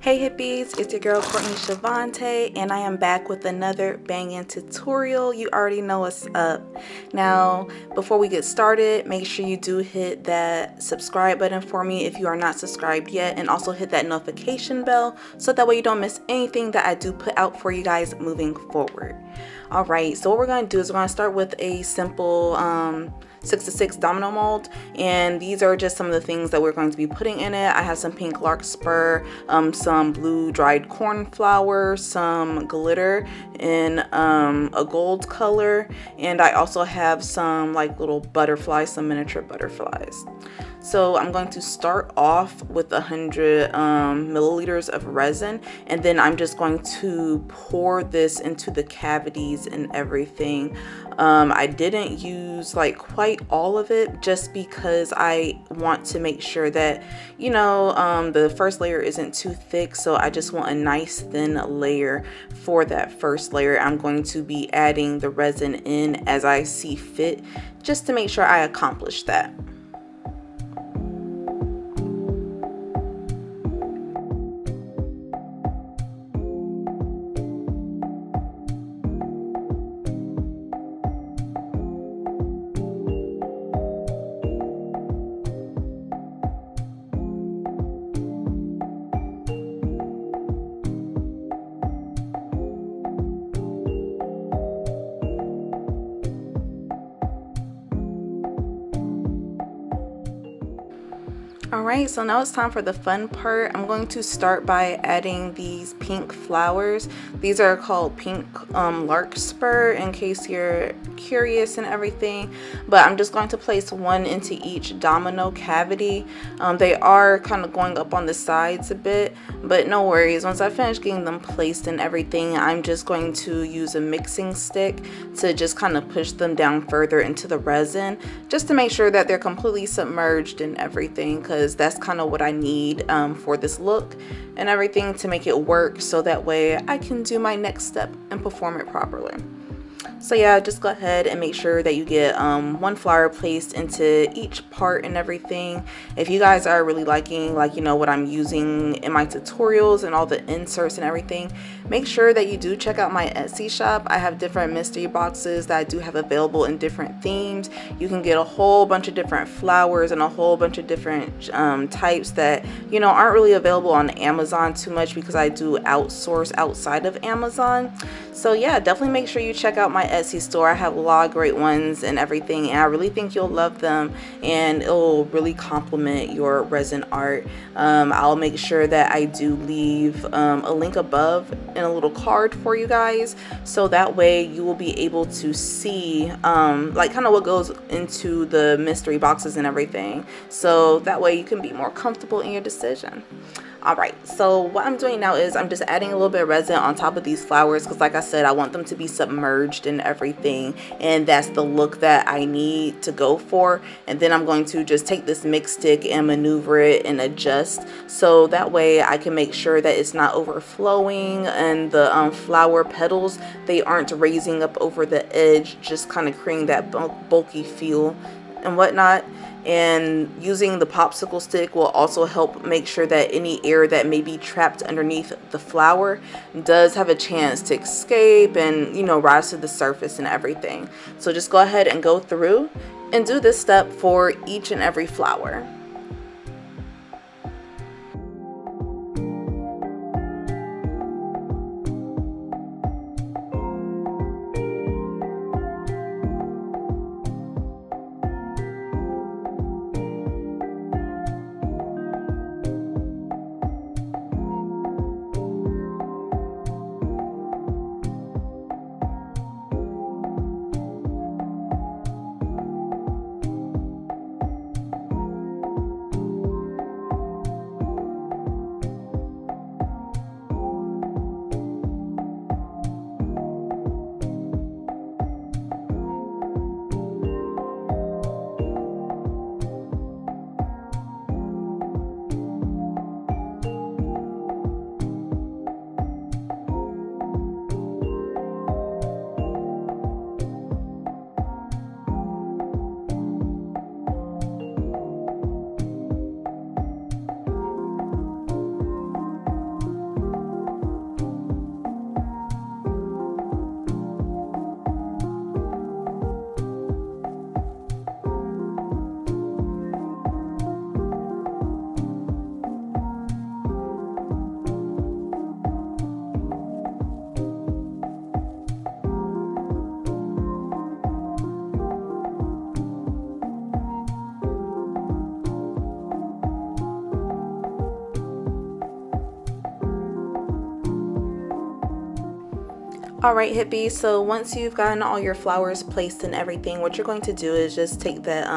Hey hippies, it's your girl Courtney Shavante, and I am back with another banging tutorial. You already know what's up. Now, before we get started, make sure you do hit that subscribe button for me if you are not subscribed yet, and also hit that notification bell so that way you don't miss anything that I do put out for you guys moving forward. Alright, so what we're going to do is we're going to start with a simple 6x6 domino mold, and these are just some of the things that we're going to be putting in it. I have some pink larkspur, some blue dried cornflower, some glitter in a gold color, and I also have some like little butterflies, some miniature butterflies. So I'm going to start off with 100 milliliters of resin, and then I'm just going to pour this into the cavities and everything. I didn't use like quite all of it just because I want to make sure that, you know, the first layer isn't too thick, so I just want a nice thin layer for that first layer. I'm going to be adding the resin in as I see fit just to make sure I accomplish that. Alright, so now it's time for the fun part. I'm going to start by adding these pink flowers. These are called pink larkspur, in case you're curious and everything. But I'm just going to place one into each domino cavity. They are kind of going up on the sides a bit, but no worries. Once I finish getting them placed and everything, I'm just going to use a mixing stick to just kind of push them down further into the resin, just to make sure that they're completely submerged in everything, because that's kind of what I need for this look and everything to make it work, so that way I can do my next step and perform it properly. So yeah, just go ahead and make sure that you get one flower placed into each part and everything. If you guys are really liking, like, you know, what I'm using in my tutorials and all the inserts and everything, make sure that you do check out my Etsy shop. I have different mystery boxes that I do have available in different themes. You can get a whole bunch of different flowers and a whole bunch of different types that, you know, aren't really available on Amazon too much, because I do outsource outside of Amazon. So yeah, definitely make sure you check out my Etsy store. I have a lot of great ones and everything, and I really think you'll love them, and it'll really complement your resin art. I'll make sure that I do leave a link above in a little card for you guys, so that way you will be able to see like kind of what goes into the mystery boxes and everything, so that way you can be more comfortable in your decision. Alright, so what I'm doing now is I'm just adding a little bit of resin on top of these flowers, because like I said, I want them to be submerged in everything, and that's the look that I need to go for. And then I'm going to just take this mix stick and maneuver it and adjust, so that way I can make sure that it's not overflowing, and the flower petals, they aren't raising up over the edge, just kind of creating that bulky feel and whatnot. And using the popsicle stick will also help make sure that any air that may be trapped underneath the flower does have a chance to escape and, you know, rise to the surface and everything. So just go ahead and go through and do this step for each and every flower. Alright hippies, so once you've gotten all your flowers placed and everything, what you're going to do is just take that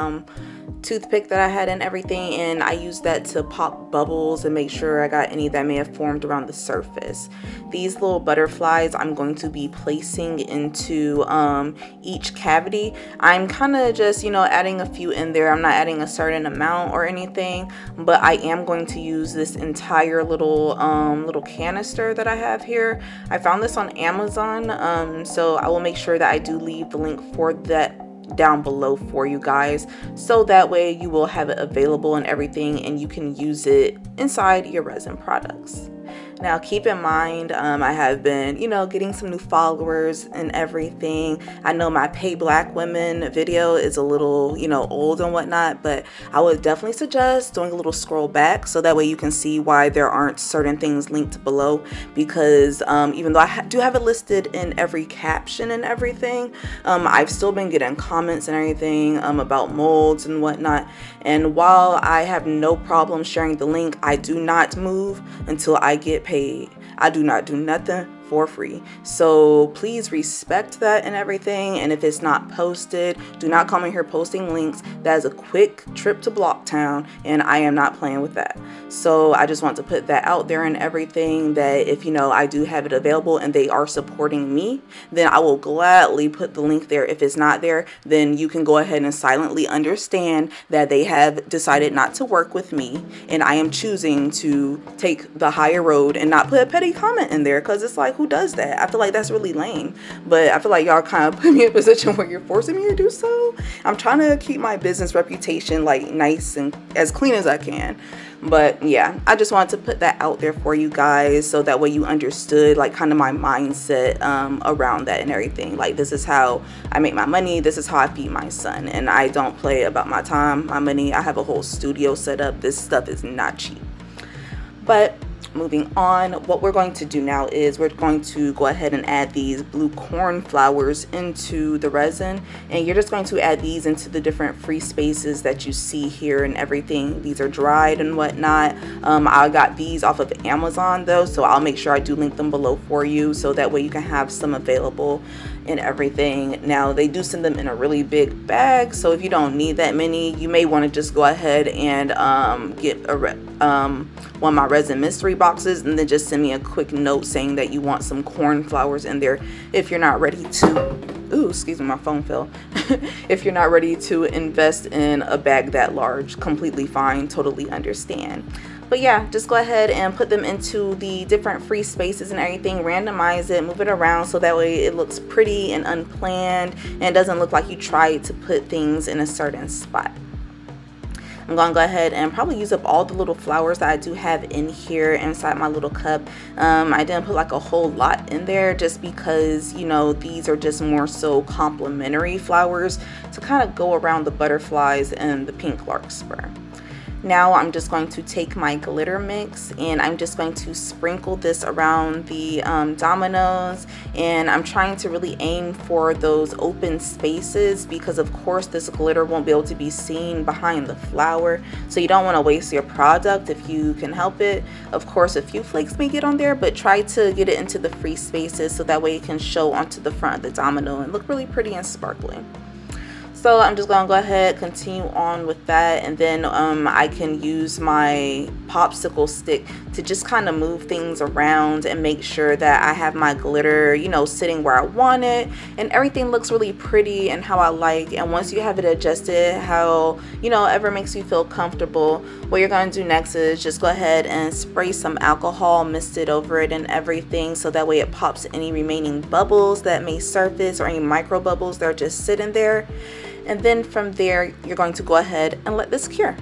toothpick that I had and everything, and I used that to pop bubbles and make sure I got any that may have formed around the surface. These little butterflies I'm going to be placing into each cavity. I'm kind of just, you know, adding a few in there. I'm not adding a certain amount or anything, but I am going to use this entire little canister that I have here. I found this on Amazon, so I will make sure that I do leave the link for that down below for you guys, so that way you will have it available and everything, and you can use it inside your resin products. Now keep in mind, I have been, you know, getting some new followers and everything. I know my Pay Black Women video is a little, you know, old and whatnot, but I would definitely suggest doing a little scroll back so that way you can see why there aren't certain things linked below, because even though I do have it listed in every caption and everything, I've still been getting comments and everything about molds and whatnot. And while I have no problem sharing the link, I do not move until I get paid. I do not do nothing for free, so please respect that and everything. And if it's not posted, do not come in here posting links. That is a quick trip to Blocktown, and I am not playing with that. So I just want to put that out there and everything, that if, you know, I do have it available and they are supporting me, then I will gladly put the link there. If it's not there, then you can go ahead and silently understand that they have decided not to work with me, and I am choosing to take the higher road and not put a petty comment in there, because it's like, who does that? I feel like that's really lame, but I feel like y'all kind of put me in a position where you're forcing me to do so. I'm trying to keep my business reputation like nice and as clean as I can. But yeah, I just wanted to put that out there for you guys, so that way you understood like kind of my mindset around that and everything. Like, this is how I make my money, this is how I feed my son, and I don't play about my time, my money. I have a whole studio set up. This stuff is not cheap. But moving on, what we're going to do now is we're going to go ahead and add these blue cornflowers into the resin, and you're just going to add these into the different free spaces that you see here and everything. These are dried and whatnot. I got these off of Amazon though, so I'll make sure I do link them below for you, so that way you can have some available and everything. Now they do send them in a really big bag, so if you don't need that many, you may want to just go ahead and get one of my resin mystery boxes, and then just send me a quick note saying that you want some cornflowers in there if you're not ready to, ooh, excuse me, my phone fell. If you're not ready to invest in a bag that large, completely fine, totally understand. But yeah, just go ahead and put them into the different free spaces and everything. Randomize it, move it around, so that way it looks pretty and unplanned, and it doesn't look like you tried to put things in a certain spot. I'm gonna go ahead and probably use up all the little flowers that I do have in here inside my little cup. I didn't put like a whole lot in there, just because, you know, these are just more so complimentary flowers to kind of go around the butterflies and the pink larkspur. Now I'm just going to take my glitter mix, and I'm just going to sprinkle this around the dominoes, and I'm trying to really aim for those open spaces, because of course this glitter won't be able to be seen behind the flower, so you don't want to waste your product if you can help it. Of course a few flakes may get on there, but try to get it into the free spaces so that way it can show onto the front of the domino and look really pretty and sparkling. So I'm just gonna go ahead, continue on with that, and then I can use my popsicle stick to just kind of move things around and make sure that I have my glitter, you know, sitting where I want it, and everything looks really pretty and how I like. And once you have it adjusted how, you know, ever makes you feel comfortable, what you're gonna do next is just go ahead and spray some alcohol, mist it over it and everything, so that way it pops any remaining bubbles that may surface or any micro bubbles that are just sitting there. And then from there, you're going to go ahead and let this cure.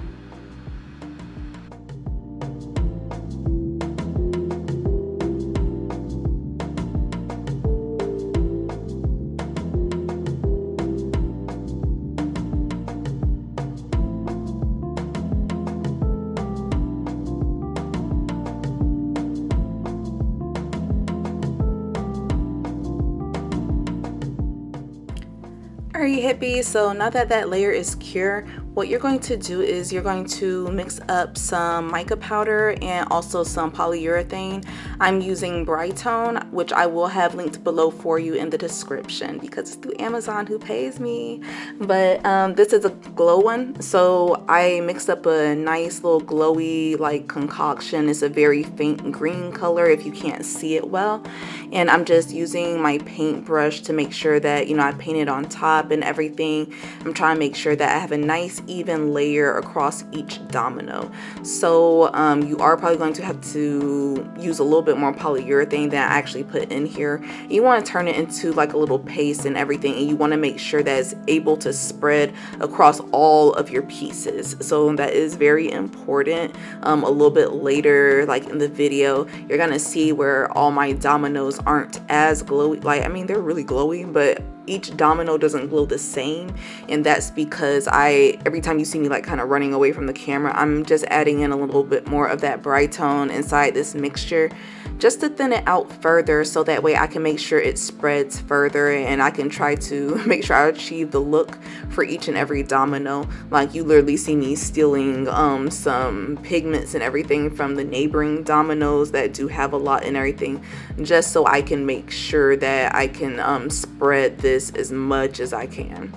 Alright hippies, so now that that layer is cured, What you're going to do is you're going to mix up some mica powder and also some polyurethane. I'm using Brightone, which I will have linked below for you in the description because it's through Amazon who pays me. But this is a glow one, so I mixed up a nice little glowy like concoction. It's a very faint green color if you can't see it well, and I'm just using my paintbrush to make sure that, you know, I painted on top and everything. I'm trying to make sure that I have a nice even layer across each domino. So you are probably going to have to use a little bit more polyurethane than I actually put in here. You want to turn it into like a little paste and everything, and you want to make sure that it's able to spread across all of your pieces. So that is very important. A little bit later, like in the video, you're gonna see where all my dominoes aren't as glowy. Like, I mean, they're really glowy, but each domino doesn't glow the same, and that's because every time you see me like kind of running away from the camera, I'm just adding in a little bit more of that Brightone inside this mixture just to thin it out further, so that way I can make sure it spreads further and I can try to make sure I achieve the look for each and every domino. Like, you literally see me stealing some pigments and everything from the neighboring dominoes that do have a lot and everything, just so I can make sure that I can spread this as much as I can.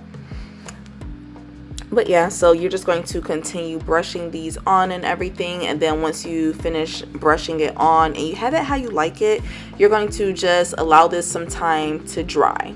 But yeah, so you're just going to continue brushing these on and everything, and then once you finish brushing it on and you have it how you like it, you're going to just allow this some time to dry.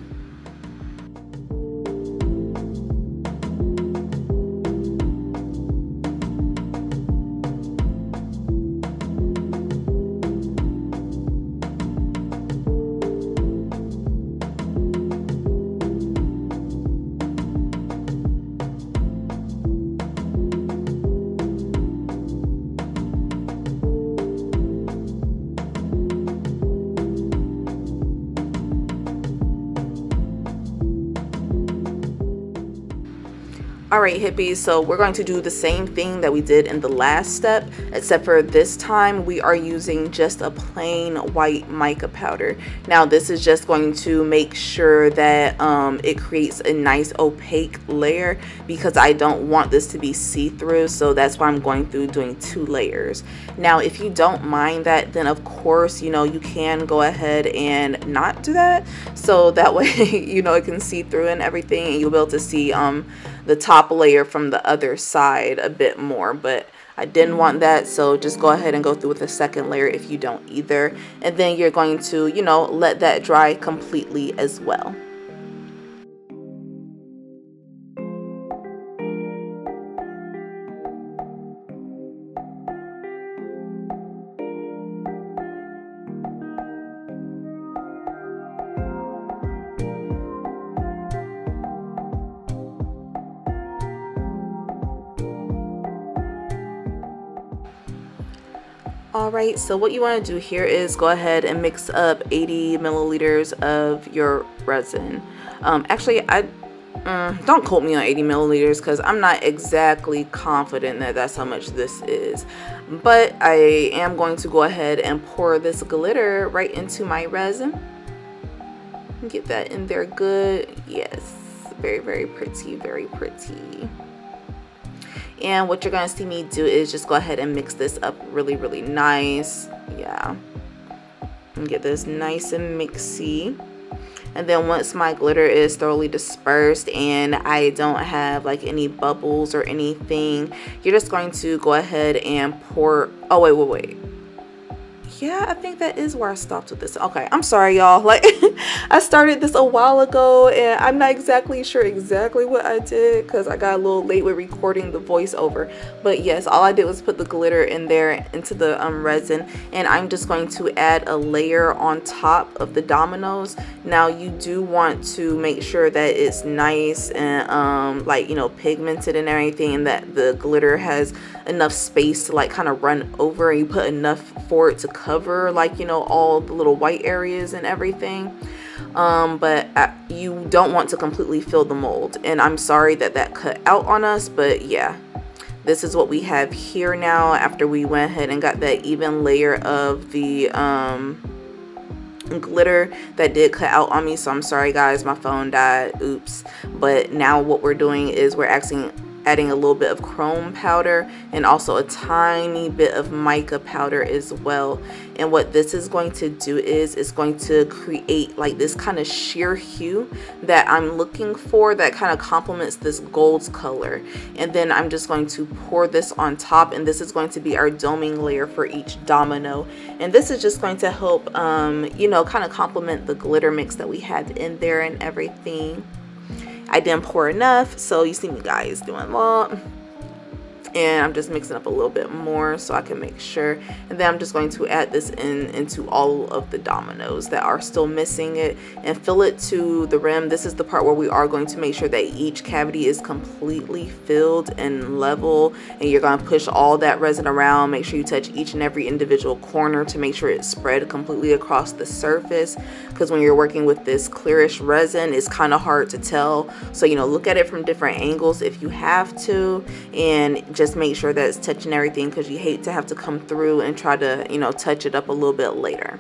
Alright hippies, so we're going to do the same thing that we did in the last step, except for this time we are using just a plain white mica powder. Now this is just going to make sure that it creates a nice opaque layer, because I don't want this to be see-through, so that's why I'm going through doing 2 layers. Now if you don't mind that, then of course, you know, you can go ahead and not do that, so that way you know, it can see through and everything, and you'll be able to see the top layer from the other side a bit more. But I didn't want that, so just go ahead and go through with the second layer if you don't either, and then you're going to, you know, let that dry completely as well. Alright, so what you want to do here is go ahead and mix up 80 milliliters of your resin. Actually, don't quote me on 80 milliliters because I'm not exactly confident that that's how much this is. But I am going to go ahead and pour this glitter right into my resin. Get that in there good. Yes, very, very pretty, very pretty. And what you're going to see me do is just go ahead and mix this up really, really nice. Yeah. And get this nice and mixy. And then once my glitter is thoroughly dispersed and I don't have like any bubbles or anything, you're just going to go ahead and pour. Oh, wait. Yeah, I think that is where I stopped with this. Okay, I'm sorry y'all, like I started this a while ago and I'm not exactly sure exactly what I did because I got a little late with recording the voiceover. But yes, all I did was put the glitter in there into the resin, and I'm just going to add a layer on top of the dominoes. Now you do want to make sure that it's nice and like, you know, pigmented and everything, and that the glitter has enough space to like kind of run over, and you put enough for it to cover, like, you know, all the little white areas and everything. But you don't want to completely fill the mold, and I'm sorry that that cut out on us, but yeah, this is what we have here now after we went ahead and got that even layer of the glitter that did cut out on me. So I'm sorry guys, my phone died, oops. But now what we're doing is we're adding a little bit of chrome powder and also a tiny bit of mica powder as well. And what this is going to do is it's going to create like this kind of sheer hue that I'm looking for, that kind of complements this gold color. And then I'm just going to pour this on top, and this is going to be our doming layer for each domino. And this is just going to help you know, kind of complement the glitter mix that we had in there and everything. I didn't pour enough, so you see me guys doing a lot. And I'm just mixing up a little bit more so I can make sure. And then I'm just going to add this into all of the dominoes that are still missing it, and fill it to the rim. This is the part where we are going to make sure that each cavity is completely filled and level, and you're going to push all that resin around. Make sure you touch each and every individual corner to make sure it's spread completely across the surface, because when you're working with this clearish resin, it's kind of hard to tell. So, you know, look at it from different angles if you have to, and just make sure that it's touching everything, because you hate to have to come through and try to, you know, touch it up a little bit later.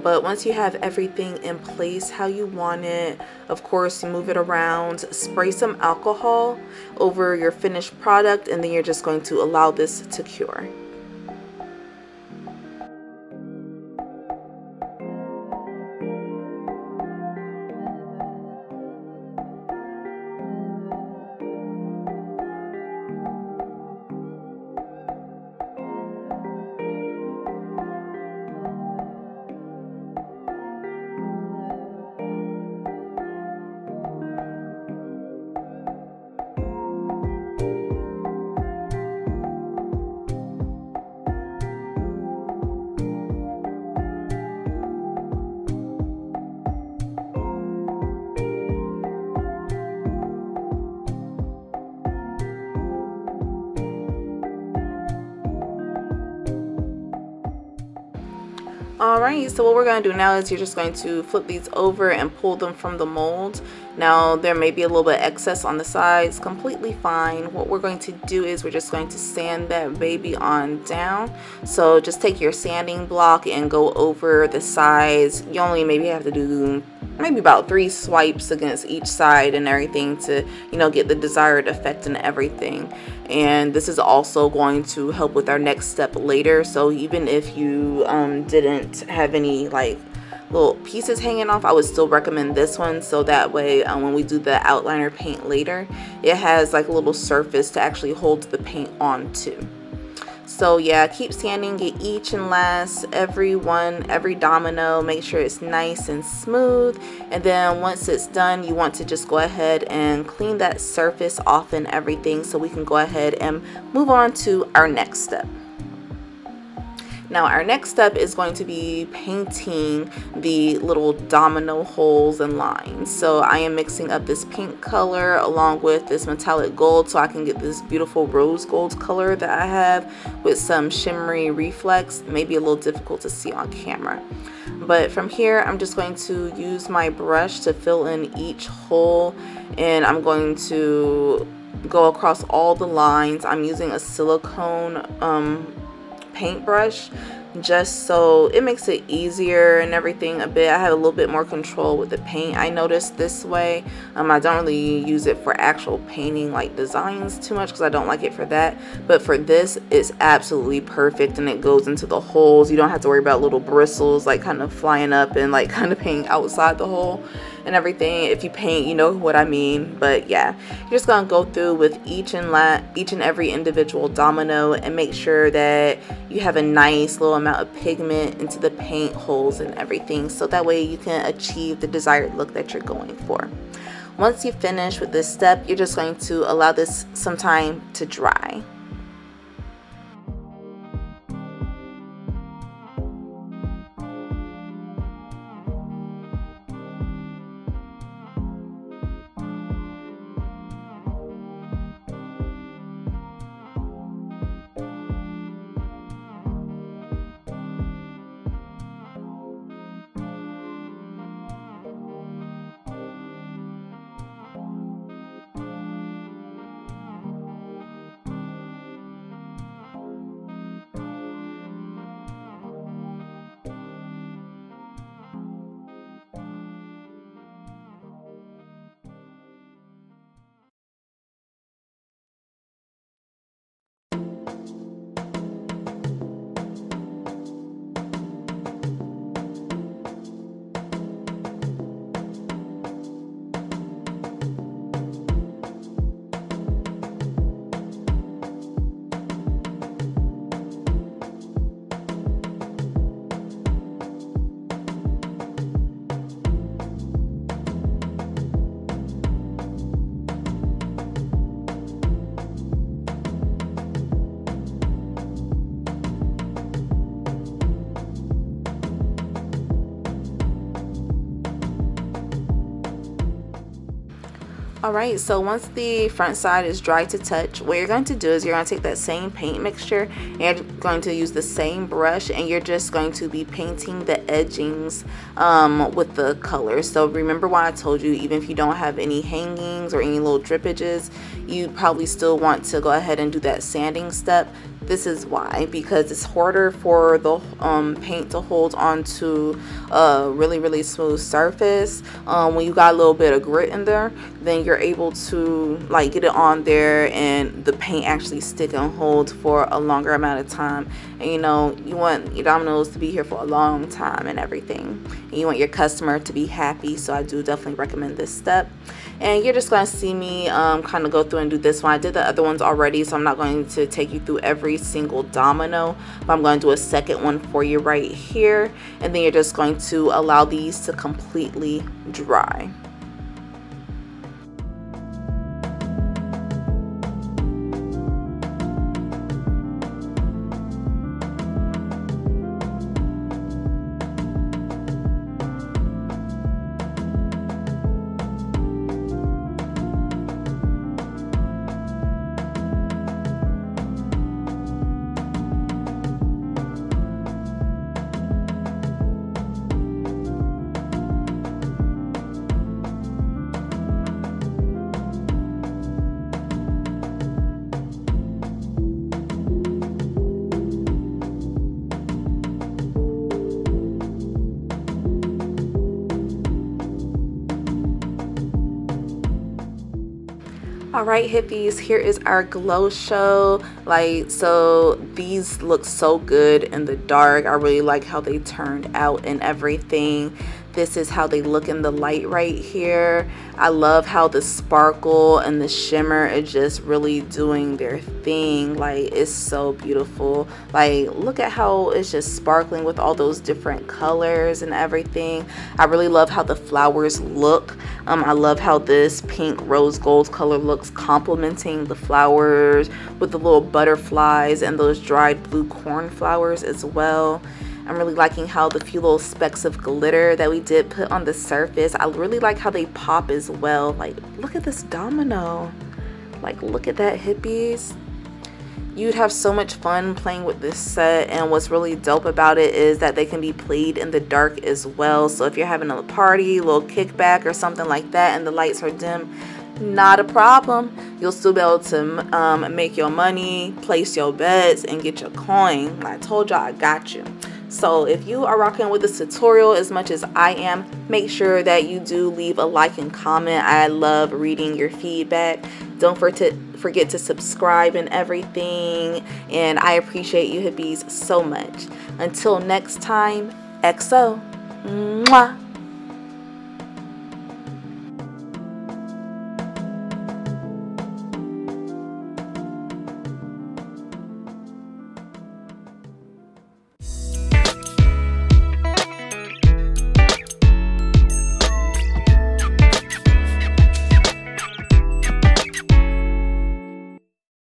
But once you have everything in place how you want it, of course, you move it around, spray some alcohol over your finished product, and then you're just going to allow this to cure. Alright, so what we're going to do now is you're just going to flip these over and pull them from the mold. Now there may be a little bit of excess on the sides, completely fine. What we're going to do is we're just going to sand that baby on down. So just take your sanding block and go over the sides. You only maybe have to do maybe about 3 swipes against each side and everything to, you know, get the desired effect and everything. And this is also going to help with our next step later. So even if you didn't have any like little pieces hanging off, I would still recommend this one, so that way when we do the outliner paint later, it has like a little surface to actually hold the paint onto. So yeah, keep sanding, get each and last every domino, make sure it's nice and smooth. And then once it's done, you want to just go ahead and clean that surface off and everything, so we can go ahead and move on to our next step. Now our next step is going to be painting the little domino holes and lines. So I am mixing up this pink color along with this metallic gold so I can get this beautiful rose gold color that I have with some shimmery reflex. Maybe a little difficult to see on camera. But from here, I'm just going to use my brush to fill in each hole, and I'm going to go across all the lines. I'm using a silicone paintbrush just so it makes it easier and everything a bit. I have a little bit more control with the paint, I noticed, this way. I don't really use it for actual painting like designs too much because I don't like it for that, but for this it's absolutely perfect, and it goes into the holes. You don't have to worry about little bristles like kind of flying up and like kind of painting outside the hole and everything. If you paint, you know what I mean. But yeah, you're just gonna go through with each and every individual domino and make sure that you have a nice little amount of pigment into the paint holes and everything, so that way you can achieve the desired look that you're going for. Once you finish with this step, you're just going to allow this some time to dry. Alright, so once the front side is dry to touch, what you're going to do is you're going to take that same paint mixture and you're going to use the same brush, and you're just going to be painting the edgings with the color. So remember why I told you, even if you don't have any hangings or any little drippages, you probably still want to go ahead and do that sanding step. This is why, because it's harder for the paint to hold onto a really smooth surface. When you got a little bit of grit in there, then you're able to like get it on there and the paint actually stick and hold for a longer amount of time. And you know, you want your Dominoes to be here for a long time and everything, and you want your customer to be happy. So I do definitely recommend this step. And you're just going to see me kind of go through and do this one. I did the other ones already, so I'm not going to take you through every single domino, but I'm going to do a second one for you right here. And then you're just going to allow these to completely dry. Alright hippies, here is our glow show. Like, so these look so good in the dark. I really like how they turned out and everything. This is how they look in the light right here. I love how the sparkle and the shimmer is just really doing their thing. Like, it's so beautiful. Like, look at how it's just sparkling with all those different colors and everything. I really love how the flowers look. I love how this pink rose gold color looks, complementing the flowers with the little butterflies and those dried blue cornflowers as well. I'm really liking how the few little specks of glitter that we did put on the surface, I really like how they pop as well. Like, look at this domino. Like, look at that, hippies. You'd have so much fun playing with this set, and what's really dope about it is that they can be played in the dark as well. So if you're having a party, a little kickback or something like that, and the lights are dim, not a problem. You'll still be able to make your money, place your bets, and get your coin. I told y'all I got you. So if you are rocking with this tutorial as much as I am, make sure that you do leave a like and comment. I love reading your feedback. Don't forget to subscribe and everything. And I appreciate you hippies so much. Until next time, XO. Mwah.